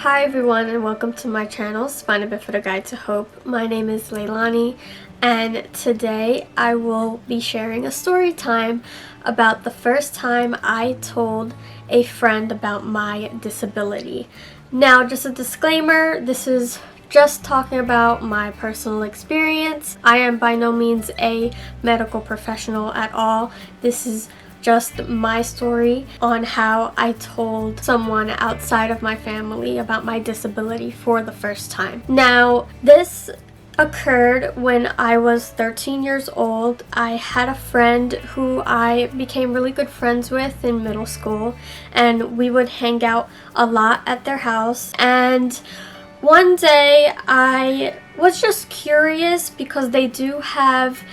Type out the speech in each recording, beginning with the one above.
Hi everyone and welcome to my channel, Spina Bifida Guide to Hope. My name is Leilani and today I will be sharing a story time about the first time I told a friend about my disability. Now, just a disclaimer, this is just talking about my personal experience. I am by no means a medical professional at all. This is just my story on how I told someone outside of my family about my disability for the first time. Now, this occurred when I was 13 years old. I had a friend who I became really good friends with in middle school, and we would hang out a lot at their house. And one day I was just curious because they do have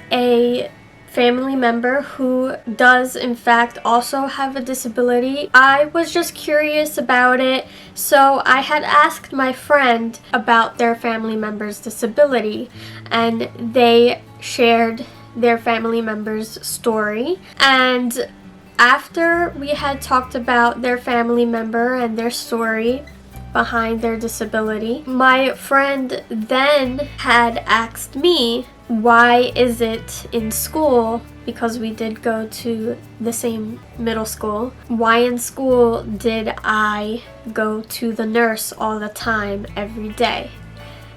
a family member who does in fact also have a disability. I was just curious about it, so I had asked my friend about their family member's disability, and they shared their family member's story. And after we had talked about their family member and their story behind their disability, my friend then had asked me, why is it in school, because we did go to the same middle school, why in school did I go to the nurse all the time, every day?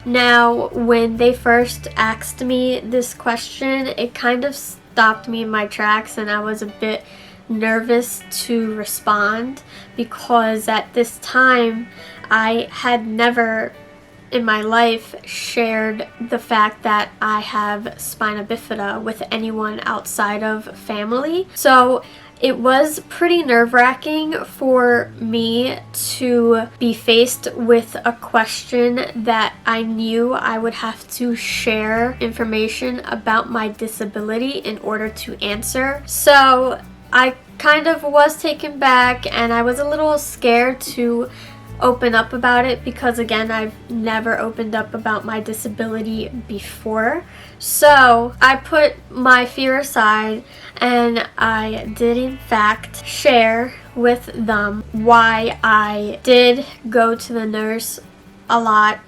Now, when they first asked me this question, it kind of stopped me in my tracks and I was a bit nervous to respond, because at this time I had never in my life shared the fact that I have spina bifida with anyone outside of family. So it was pretty nerve-wracking for me to be faced with a question that I knew I would have to share information about my disability in order to answer. So I kind of was taken back and I was a little scared to open up about it, because again, I've never opened up about my disability before. So I put my fear aside and I did in fact share with them why I did go to the nurse a lot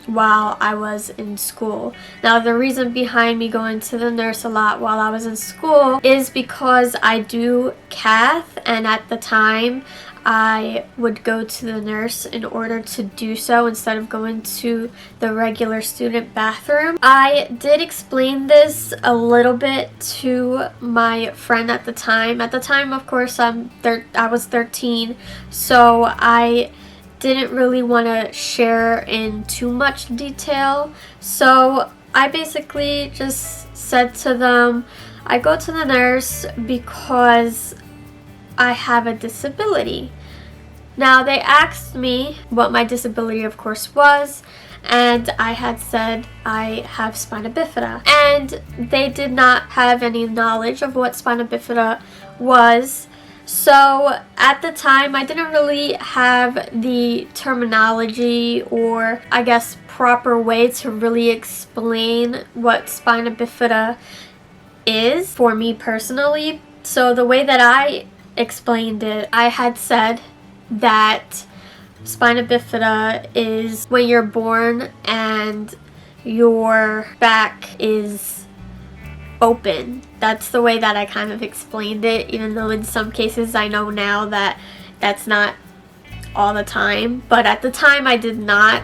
while I was in school. Now, the reason behind me going to the nurse a lot while I was in school is because I do cath, and at the time I would go to the nurse in order to do so instead of going to the regular student bathroom. I did explain this a little bit to my friend at the time. At the time, of course, I was 13, so I didn't really want to share in too much detail. So I basically just said to them, I go to the nurse because I have a disability. Now, they asked me what my disability of course was, and I had said I have spina bifida, and they did not have any knowledge of what spina bifida was. So at the time, I didn't really have the terminology or I guess proper way to really explain what spina bifida is for me personally. So the way that I explained it, I had said that spina bifida is when you're born and your back is open. That's the way that I kind of explained it, even though in some cases I know now that that's not all the time, but at the time I did not.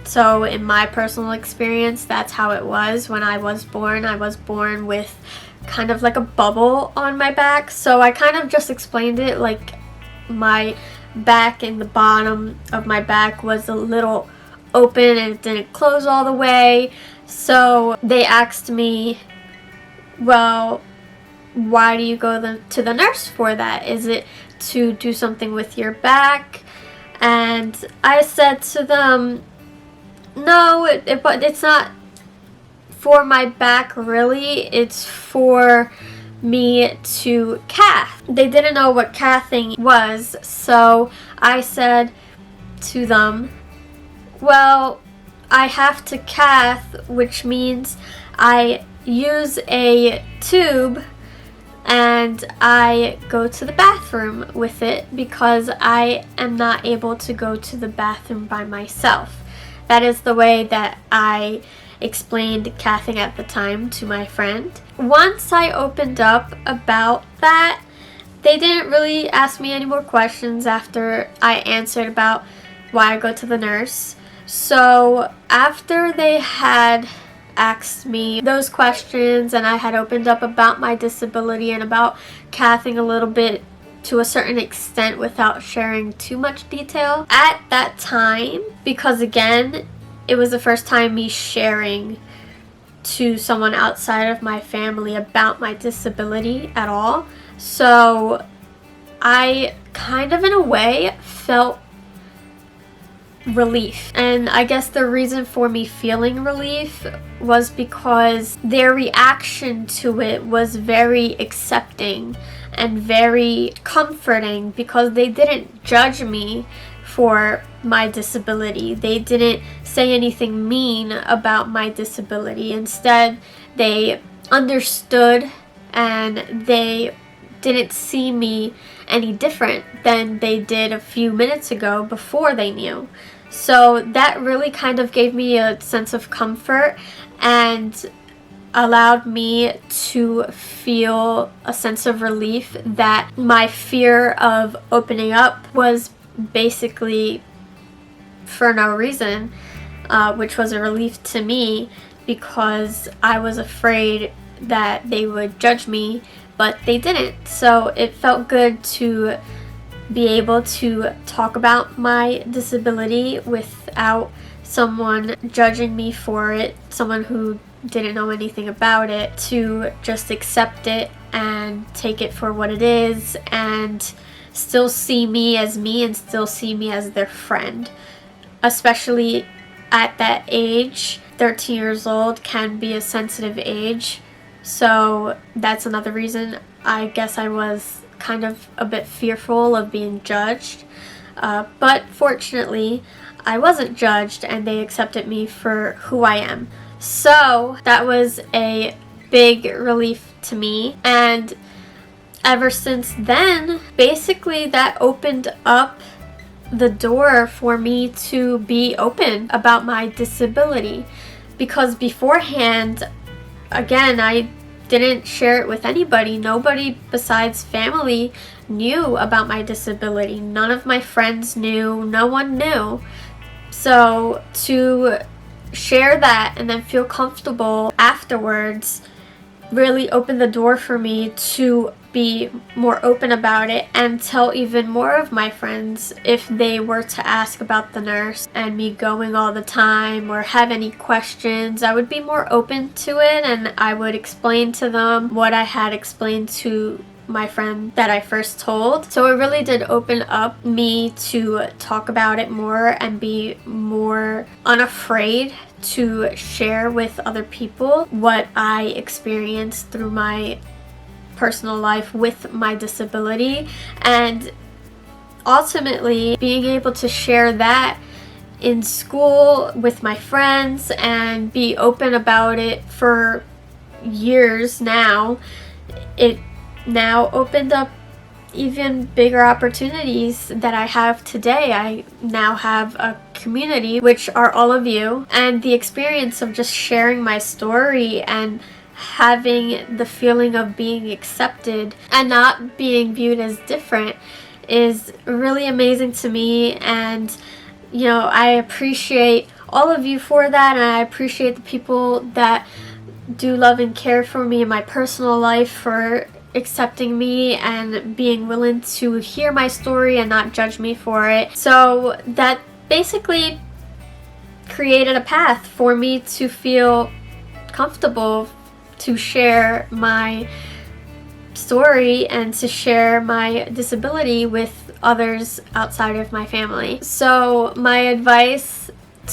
So in my personal experience, that's how it was when I was born. I was born with kind of like a bubble on my back, so I kind of just explained it like my back and the bottom of my back was a little open and it didn't close all the way. So they asked me, well, why do you go to the nurse for that? Is it to do something with your back? And I said to them, no, it's not for my back really, it's for me to cath. They didn't know what cathing was, so I said to them, well, I have to cath, which means I use a tube and I go to the bathroom with it because I am not able to go to the bathroom by myself. That is the way that I explained cathing at the time to my friend. Once I opened up about that, they didn't really ask me any more questions after I answered about why I go to the nurse. So after they had asked me those questions and I had opened up about my disability and about cathing a little bit to a certain extent without sharing too much detail, at that time, because again, it was the first time me sharing to someone outside of my family about my disability at all, so I kind of in a way felt relief. And I guess the reason for me feeling relief was because their reaction to it was very accepting and very comforting, because they didn't judge me for my disability. They didn't say anything mean about my disability. Instead, they understood and they didn't see me any different than they did a few minutes ago before they knew. So that really kind of gave me a sense of comfort and allowed me to feel a sense of relief that my fear of opening up was basically for no reason, which was a relief to me because I was afraid that they would judge me, but they didn't. So it felt good to be able to talk about my disability without someone judging me for it, someone who didn't know anything about it, to just accept it and take it for what it is and still see me as me and still see me as their friend. Especially at that age, 13 years old can be a sensitive age, so that's another reason I guess I was kind of a bit fearful of being judged, but fortunately I wasn't judged and they accepted me for who I am. So that was a big relief to me, and ever since then, basically that opened up the door for me to be open about my disability, because beforehand, again, I didn't share it with anybody. Nobody besides family knew about my disability. None of my friends knew. No one knew. So to share that and then feel comfortable afterwards really opened the door for me to be more open about it and tell even more of my friends if they were to ask about the nurse and me going all the time or have any questions. I would be more open to it and I would explain to them what I had explained to my friend that I first told. So it really did open up me to talk about it more and be more unafraid to share with other people what I experienced through my personal life with my disability, and ultimately being able to share that in school with my friends and be open about it for years now. It now opened up even bigger opportunities that I have today. I now have a community, which are all of you, and the experience of just sharing my story and having the feeling of being accepted and not being viewed as different is really amazing to me. And you know, I appreciate all of you for that, and I appreciate the people that do love and care for me in my personal life for accepting me and being willing to hear my story and not judge me for it. So that basically created a path for me to feel comfortable to share my story and to share my disability with others outside of my family. So my advice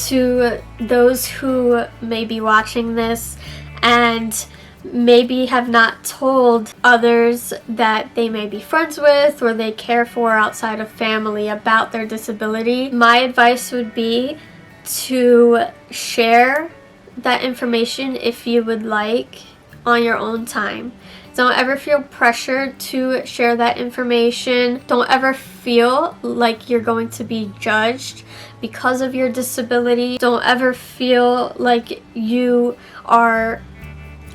to those who may be watching this and maybe have not told others that they may be friends with or they care for outside of family about their disability, my advice would be to share that information if you would like on your own time. Don't ever feel pressured to share that information. Don't ever feel like you're going to be judged because of your disability. Don't ever feel like you are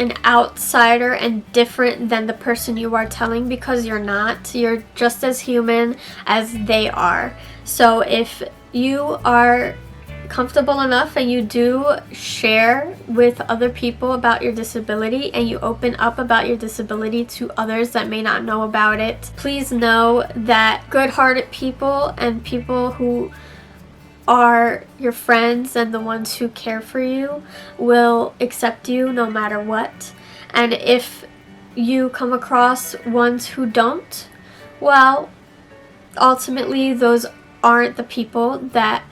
an outsider and different than the person you are telling, because you're not. You're just as human as they are. So if you are comfortable enough and you do share with other people about your disability and you open up about your disability to others that may not know about it, please know that good-hearted people and people who are your friends and the ones who care for you will accept you no matter what. And if you come across ones who don't, well, ultimately those aren't the people that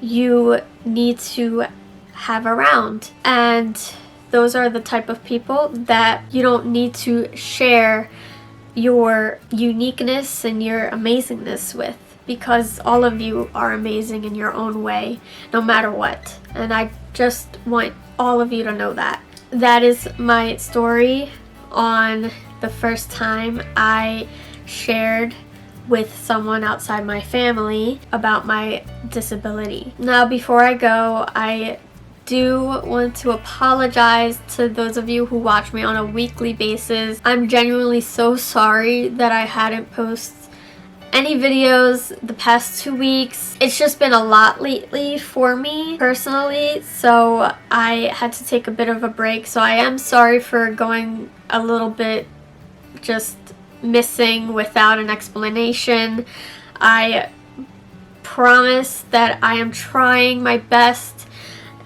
you need to have around, and those are the type of people that you don't need to share your uniqueness and your amazingness with, because all of you are amazing in your own way, no matter what. And I just want all of you to know that. That is my story on the first time I shared with someone outside my family about my disability. Now, before I go, I do want to apologize to those of you who watch me on a weekly basis. I'm genuinely so sorry that I hadn't posted any videos the past 2 weeks. It's just been a lot lately for me personally, so I had to take a bit of a break. So I am sorry for going a little bit just missing without an explanation. I promise that I am trying my best,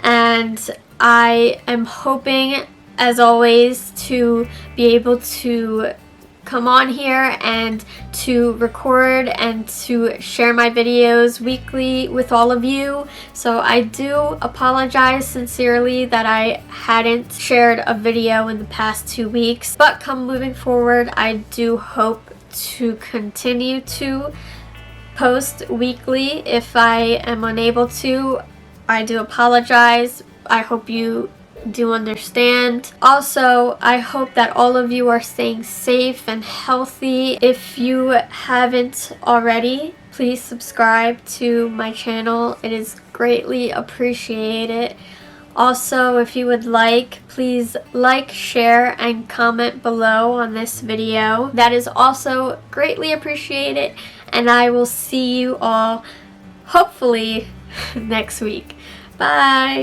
and I am hoping, as always, to be able to come on here and to record and to share my videos weekly with all of you. So I do apologize sincerely that I hadn't shared a video in the past 2 weeks, but come moving forward, I do hope to continue to post weekly. If I am unable to, I do apologize. I hope you do understand. Also, I hope that all of you are staying safe and healthy. If you haven't already, please subscribe to my channel. It is greatly appreciated. Also, if you would like, please like, share, and comment below on this video. That is also greatly appreciated, and I will see you all hopefully next week. Bye!